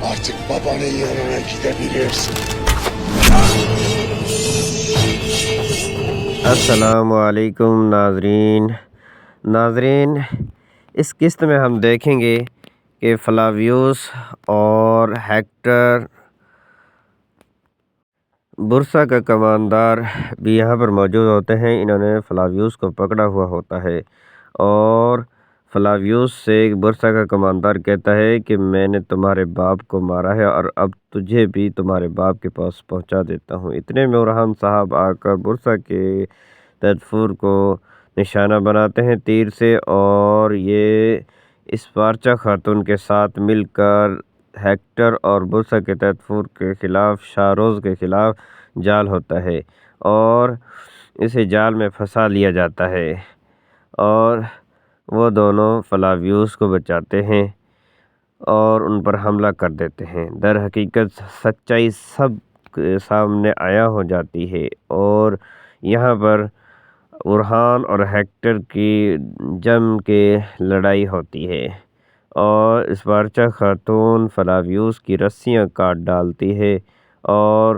Artık babanın yanına gidebilirsin. السلام علیکم ناظرین اس قسط میں ہم دیکھیں گے کہ فلاویوس اور ہیکٹر برسا کا کماندار بھی یہاں پر موجود ہوتے ہیں۔ انہوں نے فلاویوس کو پکڑا ہوا ہوتا ہے اور فلاویوس سے برسا کا کماندار کہتا ہے کہ میں نے تمہارے باپ کو مارا ہے اور اب تجھے بھی تمہارے باپ کے پاس پہنچا دیتا ہوں۔ اتنے میں اورحان صاحب آ کر برسا کے تدفور کو نشانہ بناتے ہیں تیر سے، اور یہ اسپارچا خاتون کے ساتھ مل کر ہیکٹر اور برسا کے تدفور کے خلاف شاروز کے خلاف جال ہوتا ہے اور اسے جال میں پھنسا لیا جاتا ہے اور وہ دونوں فلاویوس کو بچاتے ہیں اور ان پر حملہ کر دیتے ہیں۔ در حقیقت سچائی سب کے سامنے عیاں ہو جاتی ہے اور یہاں پر اورحان اور ہیکٹر کی جم کے لڑائی ہوتی ہے اور اسپارچا خاتون فلاویوس کی رسیاں کاٹ ڈالتی ہے اور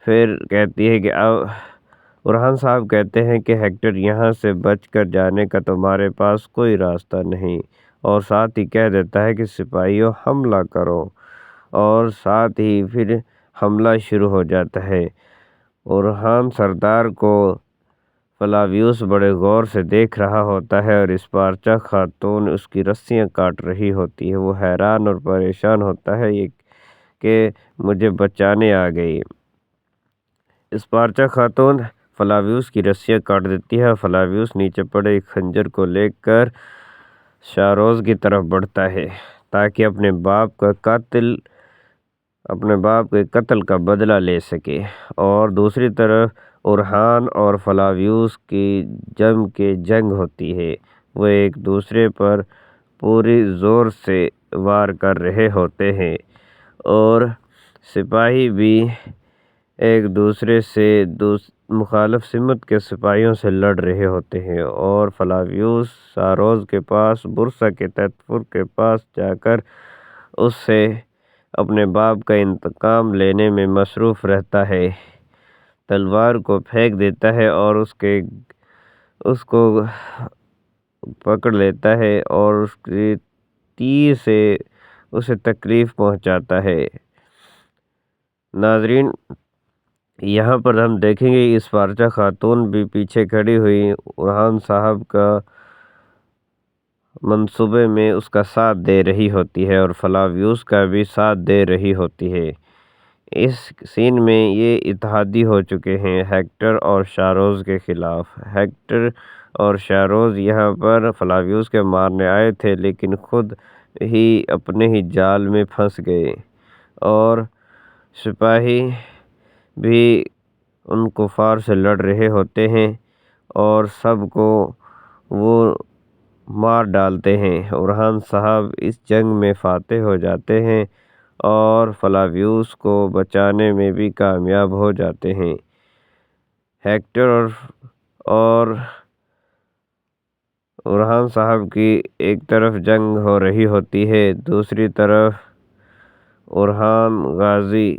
پھر کہتی ہے کہ اب اورحان صاحب کہتے ہیں کہ ہیکٹر یہاں سے بچ کر جانے کا تمہارے پاس کوئی راستہ نہیں، اور ساتھ ہی کہہ دیتا ہے کہ سپاہیوں حملہ کرو، اور ساتھ ہی پھر حملہ شروع ہو جاتا ہے۔ اورحان سردار کو فلاویوس بڑے غور سے دیکھ رہا ہوتا ہے اور اسپارچا خاتون اس کی رسیاں کاٹ رہی ہوتی ہے۔ وہ حیران اور پریشان ہوتا ہے یہ کہ مجھے بچانے آ گئی۔ اسپارچا خاتون فلاویوس کی رسیاں کاٹ دیتی ہے اور فلاویوس نیچے پڑے ایک خنجر کو لے کر شاروز کی طرف بڑھتا ہے تاکہ اپنے باپ کے قتل کا بدلہ لے سکے، اور دوسری طرف اورحان اور فلاویوس کی جنگ ہوتی ہے۔ وہ ایک دوسرے پر پوری زور سے وار کر رہے ہوتے ہیں اور سپاہی بھی ایک دوسرے سے مخالف سمت کے سپاہیوں سے لڑ رہے ہوتے ہیں، اور فلاویوس شاروز کے پاس برسا کے تدفور کے پاس جا کر اس سے اپنے باپ کا انتقام لینے میں مصروف رہتا ہے۔ تلوار کو پھینک دیتا ہے اور اس کو پکڑ لیتا ہے اور اس کی تیر سے اسے تکلیف پہنچاتا ہے۔ ناظرین، یہاں پر ہم دیکھیں گے اسپارچا خاتون بھی پیچھے کھڑی ہوئی اورحان صاحب کا منصوبے میں اس کا ساتھ دے رہی ہوتی ہے اور فلاویوس کا بھی ساتھ دے رہی ہوتی ہے۔ اس سین میں یہ اتحادی ہو چکے ہیں ہیکٹر اور شاروز کے خلاف۔ ہیکٹر اور شاروز یہاں پر فلاویوس کے مارنے آئے تھے لیکن خود ہی اپنے ہی جال میں پھنس گئے، اور سپاہی بھی ان کفار سے لڑ رہے ہوتے ہیں اور سب کو وہ مار ڈالتے ہیں۔ اورحان صاحب اس جنگ میں فاتح ہو جاتے ہیں اور فلاویوس کو بچانے میں بھی کامیاب ہو جاتے ہیں۔ ہیکٹر اور اورحان صاحب کی ایک طرف جنگ ہو رہی ہوتی ہے، دوسری طرف اورحان غازی